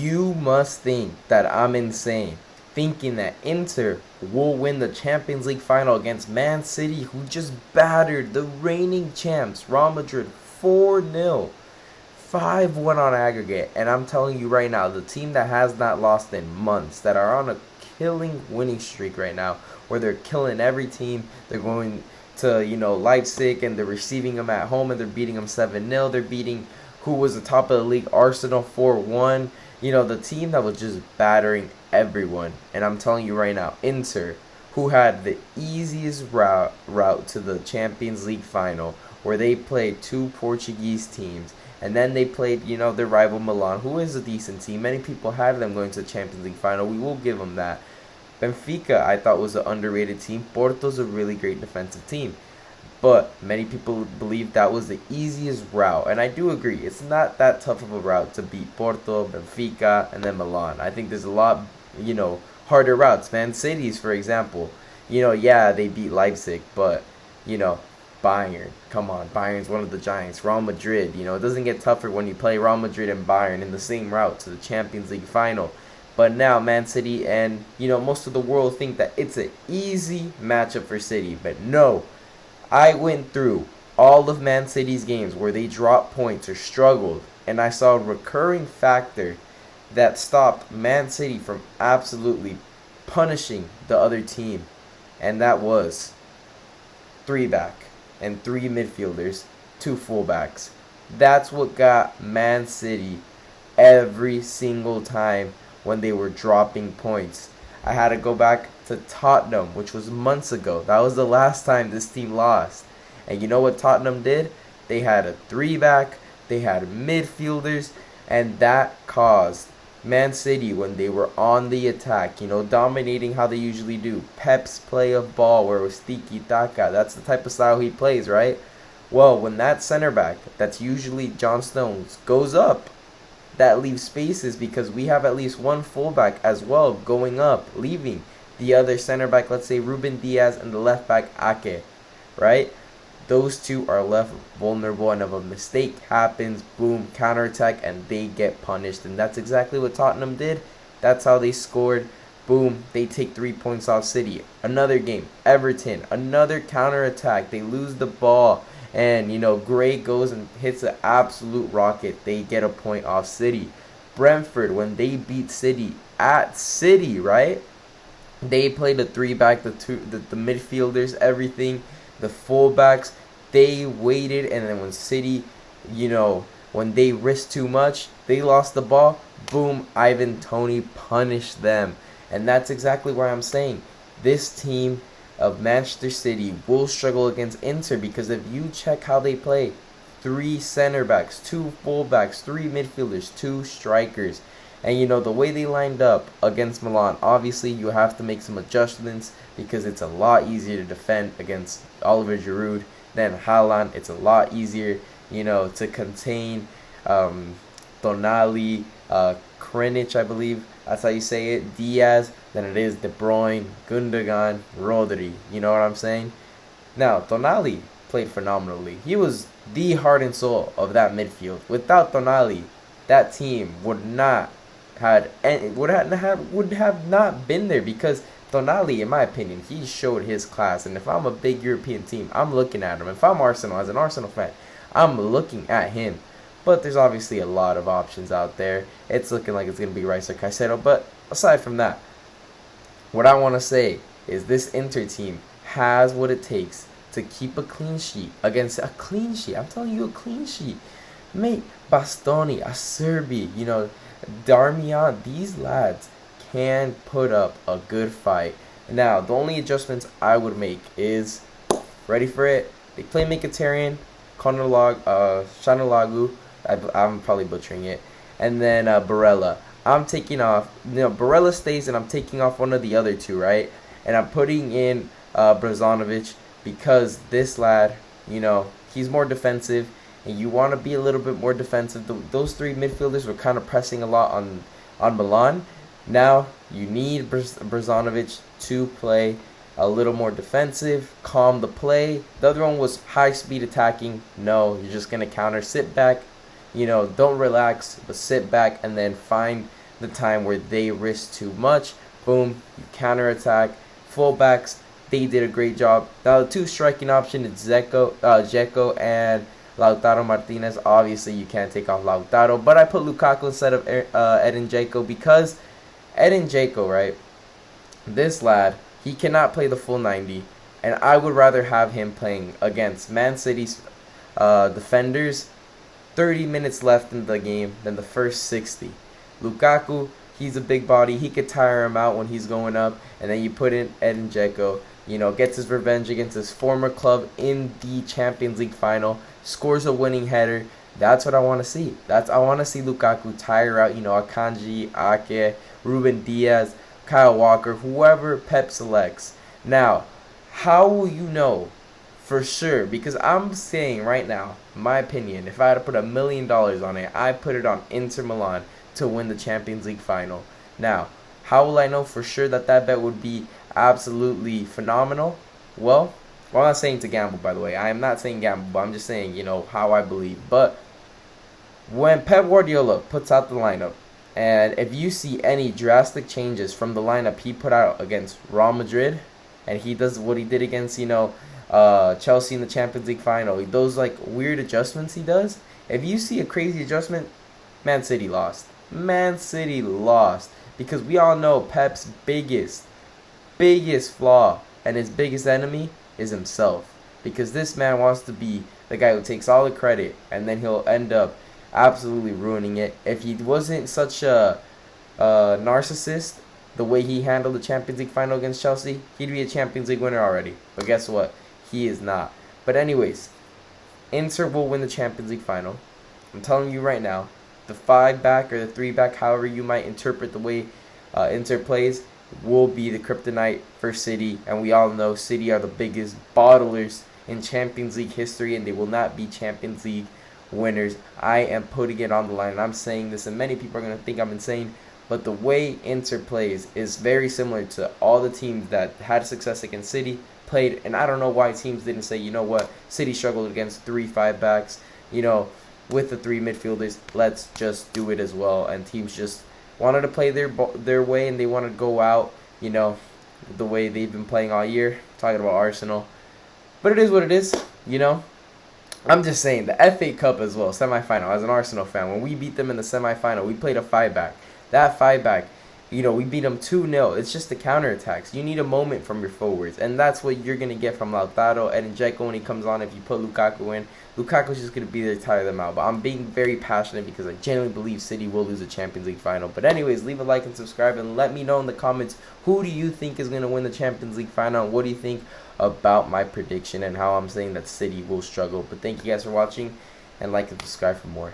You must think that I'm insane, thinking that Inter will win the Champions League final against Man City, who just battered the reigning champs, Real Madrid, 4-0. 5-1 on aggregate. And I'm telling you right now, the team that has not lost in months, that are on a killing winning streak right now, where they're killing every team. They're going to, Leipzig, and they're receiving them at home, and they're beating them 7-0. They're beating who was the top of the league, Arsenal, 4-1. The team that was just battering everyone. And I'm telling you right now, Inter, who had the easiest route to the Champions League final, where they played two Portuguese teams, and then they played, their rival Milan, who is a decent team. Many people had them going to the Champions League final. We will give them that. Benfica, I thought, was an underrated team. Porto's a really great defensive team. But many people believe that was the easiest route. And I do agree. It's not that tough of a route to beat Porto, Benfica, and then Milan. I think there's a lot, harder routes. Man City's, for example. They beat Leipzig, but, Bayern. Come on, Bayern's one of the giants. Real Madrid, it doesn't get tougher when you play Real Madrid and Bayern in the same route to the Champions League final. But now Man City and, most of the world think that it's an easy matchup for City. But no, I went through all of Man City's games where they dropped points or struggled, and I saw a recurring factor that stopped Man City from absolutely punishing the other team. And that was 3 back and 3 midfielders, 2 fullbacks. That's what got Man City every single time when they were dropping points. I had to go back to Tottenham, which was months ago. That was the last time this team lost. And you know what Tottenham did? They had a 3 back, they had midfielders, and that caused Man City, when they were on the attack, dominating how they usually do. Pep's play of ball, where it was tiki-taka. That's the type of style he plays, right? Well, when that center back, that's usually John Stones, goes up, that leaves spaces because we have at least one fullback as well going up, leaving the other center back, let's say Ruben Diaz, and the left back Ake, right? Those two are left vulnerable, and if a mistake happens, boom, counterattack, and they get punished. And that's exactly what Tottenham did. That's how they scored. Boom, they take 3 points off City. Another game, Everton, another counterattack. They lose the ball, and, Gray goes and hits an absolute rocket. They get a point off City. Brentford, when they beat City at City, right? They played a 3 back, the midfielders, everything. The fullbacks, they waited, and then when City, when they risked too much, they lost the ball, boom, Ivan Toney punished them. And that's exactly why I'm saying this team of Manchester City will struggle against Inter, because if you check how they play, 3 center backs, 2 fullbacks, 3 midfielders, 2 strikers. And the way they lined up against Milan, obviously you have to make some adjustments because it's a lot easier to defend against Oliver Giroud than Haaland. It's a lot easier, to contain Tonali, Krenic, I believe that's how you say it, Diaz, than it is De Bruyne, Gundogan, Rodri. You know what I'm saying? Now, Tonali played phenomenally. He was the heart and soul of that midfield. Without Tonali, that team would have not been there, because Tonali, in my opinion, he showed his class. And if I'm a big European team, I'm looking at him. If I'm Arsenal, as an Arsenal fan, I'm looking at him. But there's obviously a lot of options out there. It's looking like it's going to be Rice or Caicedo. But aside from that, what I want to say is this Inter team has what it takes to keep a clean sheet against a clean sheet. I'm telling you, a clean sheet. Mate, Bastoni, Acerbi, Darmian, these lads can put up a good fight. Now, the only adjustments I would make is, ready for it, they play Mkhitaryan, Shanalagu, I'm probably butchering it, and then Barella. I'm taking off, Barella stays, and I'm taking off one of the other 2, right? And I'm putting in Brazanovic, because this lad, he's more defensive, and you want to be a little bit more defensive. Those 3 midfielders were kind of pressing a lot on Milan. Now you need Brazanovic to play a little more defensive, calm the play. The other one was high speed attacking. No, you're just going to counter. Sit back, don't relax, but sit back and then find the time where they risk too much. Boom, you counterattack. Fullbacks, they did a great job. Now the two striking option is Dzeko and Lautaro Martinez. Obviously, you can't take off Lautaro, but I put Lukaku instead of Edin Dzeko because Edin Dzeko, right? This lad, he cannot play the full 90, and I would rather have him playing against Man City's defenders 30 minutes left in the game than the first 60. Lukaku, he's a big body. He could tire him out when he's going up, and then you put in Edin Dzeko, gets his revenge against his former club in the Champions League final, scores a winning header. That's what I want to see. I want to see Lukaku tire out, Akanji, Ake, Ruben Diaz, Kyle Walker, whoever Pep selects. Now, how will you know for sure? Because I'm saying right now, my opinion, if I had to put $1 million on it, I put it on Inter Milan to win the Champions League final. Now, how will I know for sure that bet would be absolutely phenomenal? Well, I'm not saying to gamble, by the way. I am not saying gamble, but I'm just saying, how I believe. But when Pep Guardiola puts out the lineup, and if you see any drastic changes from the lineup he put out against Real Madrid, and he does what he did against, Chelsea in the Champions League final, those weird adjustments he does, if you see a crazy adjustment, Man City lost. Man City lost. Because we all know Pep's biggest flaw and his biggest enemy is himself. Because this man wants to be the guy who takes all the credit, and then he'll end up absolutely ruining it. If he wasn't such a narcissist, the way he handled the Champions League final against Chelsea, he'd be a Champions League winner already. But guess what? He is not. But anyways, Inter will win the Champions League final. I'm telling you right now, the 5-back or the 3-back, however you might interpret the way Inter plays, will be the kryptonite for City. And we all know City are the biggest bottlers in Champions League history, and they will not be Champions League winners. I am putting it on the line, and I'm saying this, and many people are going to think I'm insane, but the way Inter plays is very similar to all the teams that had success against City played. And I don't know why teams didn't say, you know what, City struggled against 3 5-backs, with the 3 midfielders, let's just do it as well. And teams just wanted to play their way, and they want to go out, the way they've been playing all year. Talking about Arsenal, but it is what it is, I'm just saying, the FA Cup as well, semifinal, as an Arsenal fan, when we beat them in the semifinal, we played a 5-back. That 5-back, we beat them 2-0. It's just the counterattacks. You need a moment from your forwards, and that's what you're going to get from Lautaro and Dzeko when he comes on. If you put Lukaku in, Lukaku's just going to be there to tire them out. But I'm being very passionate because I genuinely believe City will lose the Champions League final. But anyways, leave a like and subscribe, and let me know in the comments, who do you think is going to win the Champions League final, and what do you think about my prediction and how I'm saying that City will struggle. But thank you guys for watching, and like and subscribe for more.